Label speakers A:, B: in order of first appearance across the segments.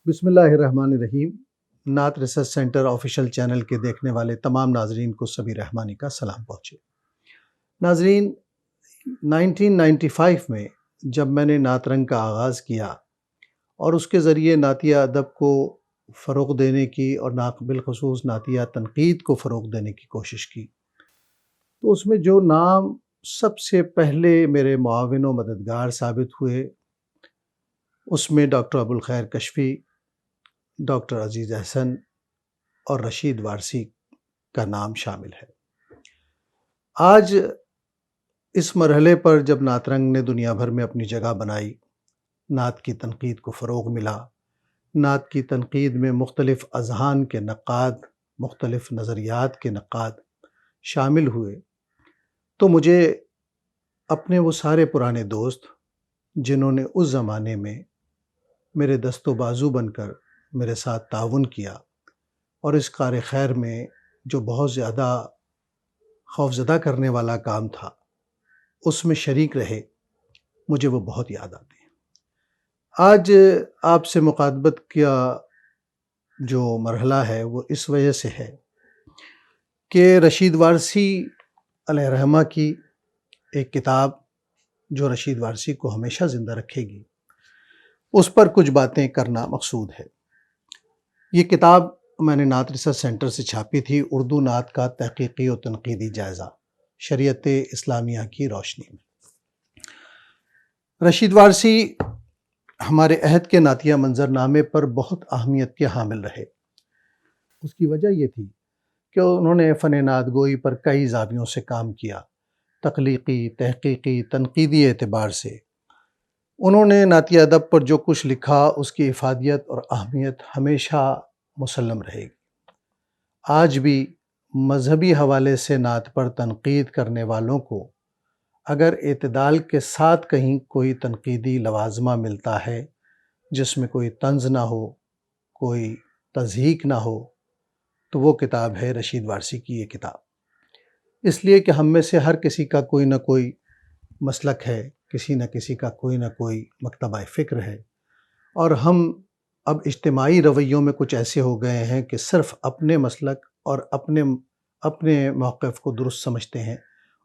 A: بسم اللہ الرحمن الرحیم۔ نعت ریسرچ سینٹر آفیشیل چینل کے دیکھنے والے تمام ناظرین کو سبیر رحمانی کا سلام پہنچے۔ ناظرین، 1995 میں جب میں نے نعت رنگ کا آغاز کیا اور اس کے ذریعے نعتیہ ادب کو فروغ دینے کی اور بالخصوص نعتیہ تنقید کو فروغ دینے کی کوشش کی، تو اس میں جو نام سب سے پہلے میرے معاون و مددگار ثابت ہوئے اس میں ڈاکٹر ابوالخیر کشفی، ڈاکٹر عزیز احسن اور رشید وارثی کا نام شامل ہے۔ آج اس مرحلے پر جب نعت رنگ نے دنیا بھر میں اپنی جگہ بنائی، نعت کی تنقید کو فروغ ملا، نعت کی تنقید میں مختلف اذہان کے نقاد، مختلف نظریات کے نقاد شامل ہوئے، تو مجھے اپنے وہ سارے پرانے دوست جنہوں نے اس زمانے میں میرے دست و بازو بن کر میرے ساتھ تعاون کیا اور اس کار خیر میں جو بہت زیادہ خوفزدہ کرنے والا کام تھا اس میں شریک رہے، مجھے وہ بہت یاد آتے ہیں۔ آج آپ سے مخاطبت کا جو مرحلہ ہے وہ اس وجہ سے ہے کہ رشید وارثی علیہ رحمہ کی ایک کتاب جو رشید وارثی کو ہمیشہ زندہ رکھے گی، اس پر کچھ باتیں کرنا مقصود ہے۔ یہ کتاب میں نے نعت ریسرچ سینٹر سے چھاپی تھی، اردو نعت کا تحقیقی و تنقیدی جائزہ، شریعت اسلامیہ کی روشنی میں۔ رشید وارثی ہمارے عہد کے نعتیہ منظر نامے پر بہت اہمیت کے حامل رہے۔ اس کی وجہ یہ تھی کہ انہوں نے فن نعت گوئی پر کئی زاویوں سے کام کیا، تخلیقی، تحقیقی، تنقیدی اعتبار سے۔ انہوں نے نعتیہ ادب پر جو کچھ لکھا اس کی افادیت اور اہمیت ہمیشہ مسلم رہے گی۔ آج بھی مذہبی حوالے سے نعت پر تنقید کرنے والوں کو اگر اعتدال کے ساتھ کہیں کوئی تنقیدی لوازمہ ملتا ہے جس میں کوئی طنز نہ ہو، کوئی تضحیک نہ ہو، تو وہ کتاب ہے رشید وارثی کی یہ کتاب۔ اس لیے کہ ہم میں سے ہر کسی کا کوئی نہ کوئی مسلک ہے، کسی نہ کسی کا کوئی نہ کوئی مکتبہ فکر ہے، اور ہم اب اجتماعی رویوں میں کچھ ایسے ہو گئے ہیں کہ صرف اپنے مسلک اور اپنے موقف کو درست سمجھتے ہیں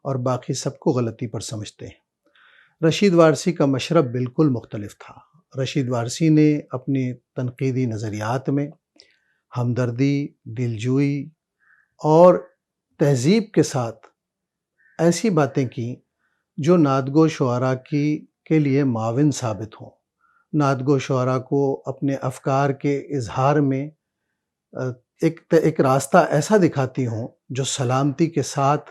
A: اور باقی سب کو غلطی پر سمجھتے ہیں۔ رشید وارثی کا مشرب بالکل مختلف تھا۔ رشید وارثی نے اپنی تنقیدی نظریات میں ہمدردی، دلجوئی اور تہذیب کے ساتھ ایسی باتیں کی جو نعت گو شعراء کے لیے معاون ثابت ہوں، نعت گو شعراء کو اپنے افکار کے اظہار میں ایک راستہ ایسا دکھاتی ہوں جو سلامتی کے ساتھ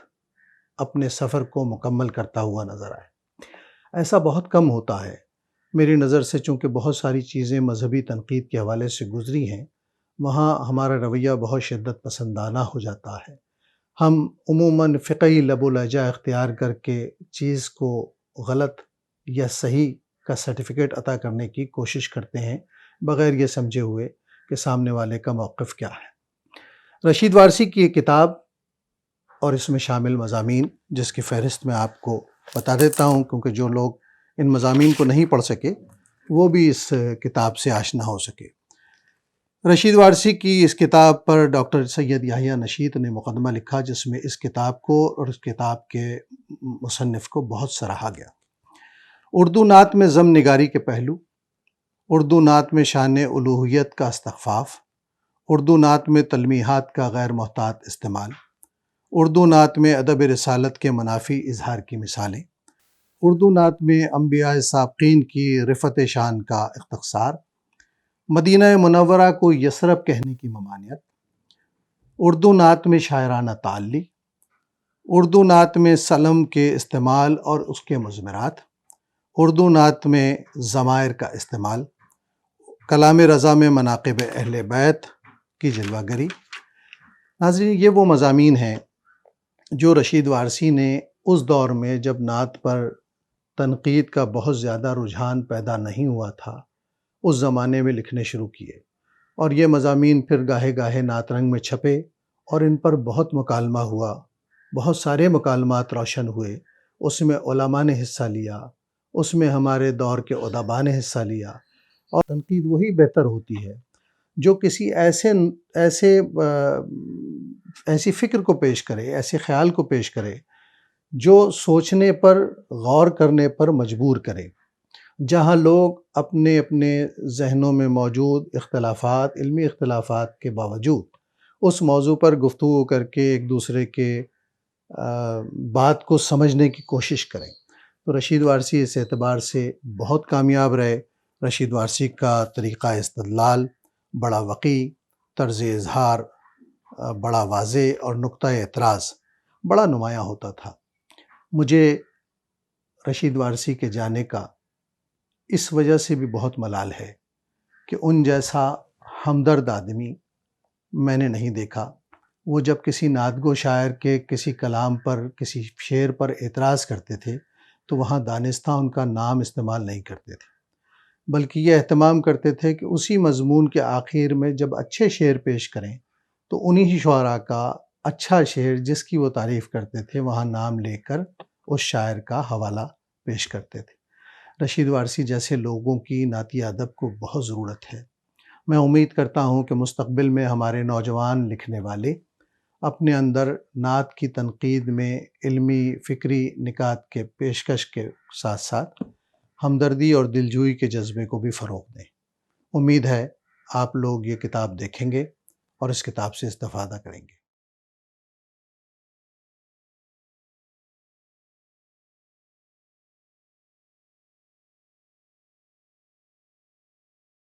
A: اپنے سفر کو مکمل کرتا ہوا نظر آئے۔ ایسا بہت کم ہوتا ہے۔ میری نظر سے چونکہ بہت ساری چیزیں مذہبی تنقید کے حوالے سے گزری ہیں، وہاں ہمارا رویہ بہت شدت پسندانہ ہو جاتا ہے۔ ہم عموماً فقہی لب و لہجہ اختیار کر کے چیز کو غلط یا صحیح کا سرٹیفکیٹ عطا کرنے کی کوشش کرتے ہیں، بغیر یہ سمجھے ہوئے کہ سامنے والے کا موقف کیا ہے۔ رشید وارثی کی یہ کتاب اور اس میں شامل مضامین، جس کی فہرست میں آپ کو بتا دیتا ہوں کیونکہ جو لوگ ان مضامین کو نہیں پڑھ سکے وہ بھی اس کتاب سے آشنا ہو سکے۔ رشید وارثی کی اس کتاب پر ڈاکٹر سید یحییٰ نشیط نے مقدمہ لکھا، جس میں اس کتاب کو اور اس کتاب کے مصنف کو بہت سراہا گیا۔ اردو نعت میں ضم نگاری کے پہلو، اردو نعت میں شان الوہیت کا استخفاف، اردو نعت میں تلمیحات کا غیر محتاط استعمال، اردو نعت میں ادب رسالت کے منافی اظہار کی مثالیں، اردو نعت میں انبیاء سابقین کی رفعت شان کا استقصار، مدینہ منورہ کو یثرب کہنے کی ممانعت، اردو نعت میں شاعرانہ تعلی، اردو نعت میں سلم کے استعمال اور اس کے مضمرات، اردو نعت میں ضمائر کا استعمال، کلام رضا میں مناقب اہل بیت کی جلوہ گری۔ ناظرین، یہ وہ مضامین ہیں جو رشید وارثی نے اس دور میں جب نعت پر تنقید کا بہت زیادہ رجحان پیدا نہیں ہوا تھا، اس زمانے میں لکھنے شروع کیے، اور یہ مضامین پھر گاہے گاہے نعت رنگ میں چھپے اور ان پر بہت مکالمہ ہوا، بہت سارے مکالمات روشن ہوئے۔ اس میں علماء نے حصہ لیا، اس میں ہمارے دور کے ادباء نے حصہ لیا، اور تنقید وہی بہتر ہوتی ہے جو کسی ایسی فکر کو پیش کرے، ایسے خیال کو پیش کرے جو سوچنے پر، غور کرنے پر مجبور کرے، جہاں لوگ اپنے اپنے ذہنوں میں موجود اختلافات، علمی اختلافات کے باوجود اس موضوع پر گفتگو کر کے ایک دوسرے کے بات کو سمجھنے کی کوشش کریں۔ تو رشید وارثی اس اعتبار سے بہت کامیاب رہے۔ رشید وارثی کا طریقہ استدلال بڑا وقی، طرز اظہار بڑا واضح اور نقطہ اعتراض بڑا نمایاں ہوتا تھا۔ مجھے رشید وارثی کے جانے کا اس وجہ سے بھی بہت ملال ہے کہ ان جیسا ہمدرد آدمی میں نے نہیں دیکھا۔ وہ جب کسی نعت گو شاعر کے کسی کلام پر، کسی شعر پر اعتراض کرتے تھے تو وہاں دانستہ ان کا نام استعمال نہیں کرتے تھے، بلکہ یہ اہتمام کرتے تھے کہ اسی مضمون کے آخر میں جب اچھے شعر پیش کریں تو انہی شعراء کا اچھا شعر جس کی وہ تعریف کرتے تھے وہاں نام لے کر اس شاعر کا حوالہ پیش کرتے تھے۔ رشید وارثی جیسے لوگوں کی نعتی ادب کو بہت ضرورت ہے۔ میں امید کرتا ہوں کہ مستقبل میں ہمارے نوجوان لکھنے والے اپنے اندر نعت کی تنقید میں علمی فکری نکات کے پیشکش کے ساتھ ساتھ ہمدردی اور دلجوئی کے جذبے کو بھی فروغ دیں۔ امید ہے آپ لوگ یہ کتاب دیکھیں گے اور اس کتاب سے استفادہ کریں گے۔